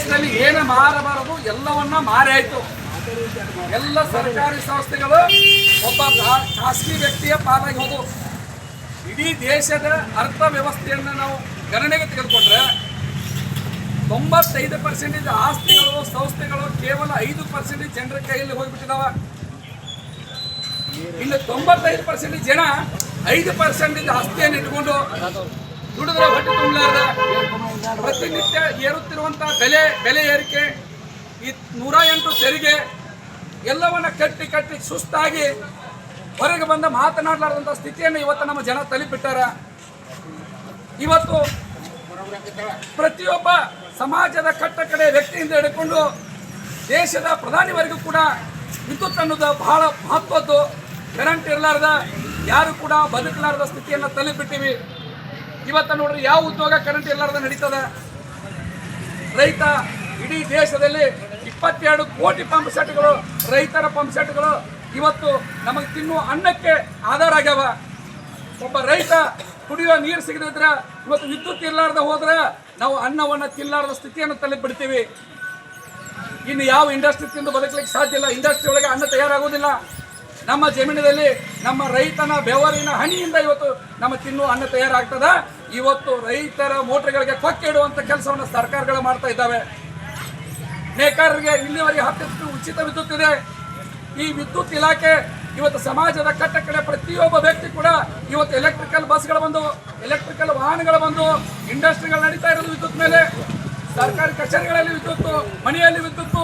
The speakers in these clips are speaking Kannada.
ದೇಶದಲ್ಲಿ ಏನು ಮಾರಬಾರದು ಎಲ್ಲವನ್ನ ಮಾರಿ ಆಯ್ತು. ಎಲ್ಲ ಸರ್ಕಾರಿ ಸಂಸ್ಥೆಗಳು ಒಬ್ಬ ಖಾಸಗಿ ವ್ಯಕ್ತಿಯ ಪಾಲಾಗಿ ಹೋದವು. ಇಡೀ ದೇಶದ ಅರ್ಥವ್ಯವಸ್ಥೆಯನ್ನು ನಾವು ಗಣನೆಗೆ ತೆಗೆದುಕೊಂಡ್ರೆ 95% ಆಸ್ತಿಗಳು ಸಂಸ್ಥೆಗಳು ಕೇವಲ 5% ಜನರ ಕೈಯಲ್ಲಿ ಹೋಗ್ಬಿಟ್ಟಿದಾವ. ಇನ್ನು 95% ಜನ 5% ಆಸ್ತಿಯನ್ನು ಇಟ್ಕೊಂಡು ದುಡಿದ್ರೆ ಹೊಟ್ಟೆ ತುಂಬಲಾರ್ದ ಪ್ರತಿನಿತ್ಯ ಏರುತ್ತಿರುವಂತಹ ಬೆಲೆ ಏರಿಕೆ, ಈ 108 ತೆರಿಗೆ ಎಲ್ಲವನ್ನ ಕಟ್ಟಿ ಸುಸ್ತಾಗಿ ಹೊರಗೆ ಬಂದ ಮಾತನಾಡಲಾರ್ದಂಥ ಸ್ಥಿತಿಯನ್ನು ಇವತ್ತು ನಮ್ಮ ಜನ ತಲುಪಿಟ್ಟಾರ. ಇವತ್ತು ಪ್ರತಿಯೊಬ್ಬ ಸಮಾಜದ ಕಟ್ಟಕಡೆ ವ್ಯಕ್ತಿಯಿಂದ ಹಿಡ್ಕೊಂಡು ದೇಶದ ಪ್ರಧಾನಿವರೆಗೂ ಕೂಡ ವಿದ್ಯುತ್ ಅನ್ನೋದು ಬಹಳ ಮಹತ್ವದ್ದು. ಕರೆಂಟ್ ಇರಲಾರ್ದ ಯಾರು ಕೂಡ ಬದುಕಲಾರದ ಸ್ಥಿತಿಯನ್ನು ತಲುಪಿಟ್ಟಿವಿ. ಇವತ್ತು ನೋಡ್ರಿ ಯಾವ ಉದ್ಯೋಗ ಕರೆಂಟ್ ಇರಲಾರ್ದ ನಡೀತದ. ರೈತ ಇಡೀ ದೇಶದಲ್ಲಿ 22 ಕೋಟಿ ಪಂಪ್ ಸೆಟ್ಗಳು, ರೈತರ ಪಂಪ್ ಸೆಟ್ಗಳು ಇವತ್ತು ನಮಗೆ ತಿನ್ನುವ ಅನ್ನಕ್ಕೆ ಆಧಾರ ಆಗ್ಯಾವ. ಒಬ್ಬ ರೈತ ಕುಡಿಯುವ ನೀರು ಸಿಗದಿದ್ರೆ ಇವತ್ತು ವಿದ್ಯುತ್ ಇರಲಾರ್ದ ಹೋದ್ರೆ ನಾವು ಅನ್ನವನ್ನು ತಿನ್ನಲಾರದ ಸ್ಥಿತಿಯನ್ನು ತಲುಪಿಬಿಡ್ತೀವಿ. ಇನ್ನು ಯಾವ ಇಂಡಸ್ಟ್ರಿ ತಿಂದು ಬದುಕಲಿಕ್ಕೆ ಸಾಧ್ಯ ಇಲ್ಲ. ಇಂಡಸ್ಟ್ರಿ ಒಳಗೆ ಅನ್ನ ತಯಾರಾಗೋದಿಲ್ಲ. ನಮ್ಮ ಜಮೀನಿನಲ್ಲಿ ನಮ್ಮ ರೈತನ ಬೆವರಿನ ಹನಿಯಿಂದ ಇವತ್ತು ನಮ್ಮ ತಿನ್ನುವ ಅನ್ನ ತಯಾರಾಗ್ತದ. ಇವತ್ತು ರೈತರ ಮೋಟರ್ಗಳಿಗೆ ಕೊಕ್ಕೆ ಇಡುವಂಥ ಕೆಲಸವನ್ನು ಸರ್ಕಾರಗಳು ಮಾಡ್ತಾ ಇದ್ದಾವೆ. ನೇಕಾರರಿಗೆ ಇಲ್ಲಿವರೆಗೆ 10 ಉಚಿತ ವಿದ್ಯುತ್ ಇದೆ. ಈ ವಿದ್ಯುತ್ ಇಲಾಖೆ ಇವತ್ತು ಸಮಾಜದ ಕಟ್ಟ ಕಡೆ ಪ್ರತಿಯೊಬ್ಬ ವ್ಯಕ್ತಿ ಕೂಡ ಇವತ್ತು ಎಲೆಕ್ಟ್ರಿಕಲ್ ಬಸ್ಗಳು ಬಂದು, ಎಲೆಕ್ಟ್ರಿಕಲ್ ವಾಹನಗಳು ಬಂದು, ಇಂಡಸ್ಟ್ರಿಗಳು ನಡೀತಾ ಇರೋದು ವಿದ್ಯುತ್ ಮೇಲೆ. ಸರ್ಕಾರಿ ಕಚೇರಿಗಳಲ್ಲಿ ವಿದ್ಯುತ್ತು, ಮನೆಯಲ್ಲಿ ವಿದ್ಯುತ್ತು.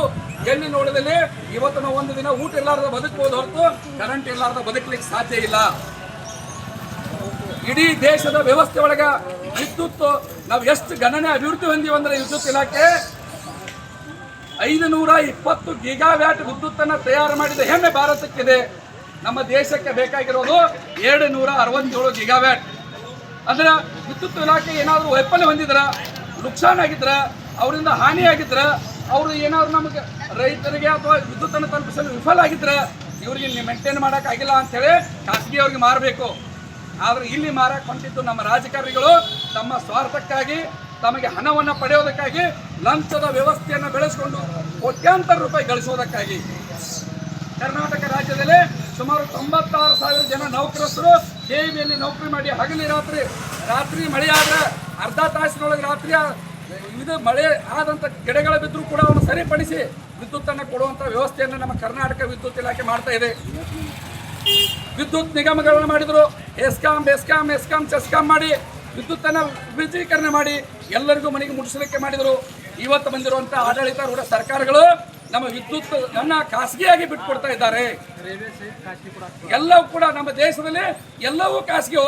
ಎಲ್ಲಿ ನೋಡಿದಲ್ಲಿ ಇವತ್ತು ನಾವು ಒಂದು ದಿನ ಊಟ ಇರಲಾರ್ದ ಬದುಕಬಹುದು ಹೊರತು ಕರೆಂಟ್ ಇರಲಾರ್ದ ಬದುಕಲಿಕ್ಕೆ ಸಾಧ್ಯ ಇಲ್ಲ. ಇಡೀ ದೇಶದ ವ್ಯವಸ್ಥೆ ಒಳಗ ವಿದ್ಯುತ್ ನಾವು ಎಷ್ಟು ಗಣನೆ ಅಭಿವೃದ್ಧಿ ಹೊಂದಿವಿ ಅಂದ್ರೆ ವಿದ್ಯುತ್ ಇಲಾಖೆ 520 ಗಿಗಾವ್ಯಾಟ್ ವಿದ್ಯುತ್ತನ್ನು ತಯಾರು ಮಾಡಿದ ಹೆಮ್ಮೆ ಭಾರತಕ್ಕಿದೆ. ನಮ್ಮ ದೇಶಕ್ಕೆ ಬೇಕಾಗಿರೋದು 267 ಗಿಗಾವ್ಯಾಟ್. ಅಂದ್ರೆ ವಿದ್ಯುತ್ ಇಲಾಖೆ ಏನಾದರೂ ವೈಫಲ್ಯ ಹೊಂದಿದ್ರ, ನುಕ್ಸಾನ್ ಆಗಿದ್ರ, ಅವರಿಂದ ಹಾನಿಯಾಗಿದ್ರ, ಅವರು ಏನಾದ್ರು ನಮಗೆ ರೈತರಿಗೆ ಅಥವಾ ವಿದ್ಯುತ್ತನ್ನು ತಲುಪಿಸಲು ವಿಫಲ ಆಗಿದ್ರೆ ಇವರಿಗೆ ಮೇಂಟೈನ್ ಮಾಡೋಕ್ಕಾಗಿಲ್ಲ ಅಂಥೇಳಿ ಖಾಸಗಿಯವ್ರಿಗೆ ಮಾರಬೇಕು. ಆದರೆ ಇಲ್ಲಿ ಮಾರಕ್ಕೆ ಹೊಂಟಿದ್ದು ನಮ್ಮ ರಾಜಕಾರಣಿಗಳು ತಮ್ಮ ಸ್ವಾರ್ಥಕ್ಕಾಗಿ, ತಮಗೆ ಹಣವನ್ನು ಪಡೆಯೋದಕ್ಕಾಗಿ, ಲಂಚದ ವ್ಯವಸ್ಥೆಯನ್ನು ಬೆಳೆಸಿಕೊಂಡು ಕೋಟ್ಯಾಂತರ ರೂಪಾಯಿ ಗಳಿಸೋದಕ್ಕಾಗಿ. ಕರ್ನಾಟಕ ರಾಜ್ಯದಲ್ಲಿ ಸುಮಾರು 96,000 ಜನ ನೌಕರಸ್ಥರು KEBಯಲ್ಲಿ ನೌಕರಿ ಮಾಡಿ ಹಗಲಿ ರಾತ್ರಿ ಮಳೆ ಆದರೆ ಅರ್ಧ ತಾಸಿನೊಳಗೆ ರಾತ್ರಿ ಇದು ಮಳೆ ಆದಂಥ ಗಿಡಗಳ ಬಿದ್ದರೂ ಕೂಡ ಅವನು ಸರಿಪಡಿಸಿ ವಿದ್ಯುತ್ತನ್ನು ಕೊಡುವಂಥ ವ್ಯವಸ್ಥೆಯನ್ನು ನಮ್ಮ ಕರ್ನಾಟಕ ವಿದ್ಯುತ್ ಇಲಾಖೆ ಮಾಡ್ತಾ ಇದೆ. ವಿದ್ಯುತ್ ನಿಗಮಗಳನ್ನು ಮಾಡಿದರು. ಎಸ್ಕಾಂ ಚೆಸ್ಕಾಂ ಮಾಡಿ ವಿದ್ಯುತ್ತನ್ನು ವಿದ್ಯುದೀಕರಣ ಮಾಡಿ ಎಲ್ಲರಿಗೂ ಮನೆಗೆ ಮುಟ್ಟಿಸಲಿಕ್ಕೆ ಮಾಡಿದರು. ಇವತ್ತು ಬಂದಿರುವಂಥ ಆಡಳಿತಾರೂಢ ಸರ್ಕಾರಗಳು ನಮ್ಮ ವಿದ್ಯುತ್ ಅನ್ನ ಖಾಸಗಿಯಾಗಿ ಬಿಟ್ಟುಕೊಡ್ತಾ ಇದ್ದಾರೆ. ಎಲ್ಲವೂ ಕೂಡ ನಮ್ಮ ದೇಶದಲ್ಲಿ ಎಲ್ಲವೂ ಖಾಸಗಿ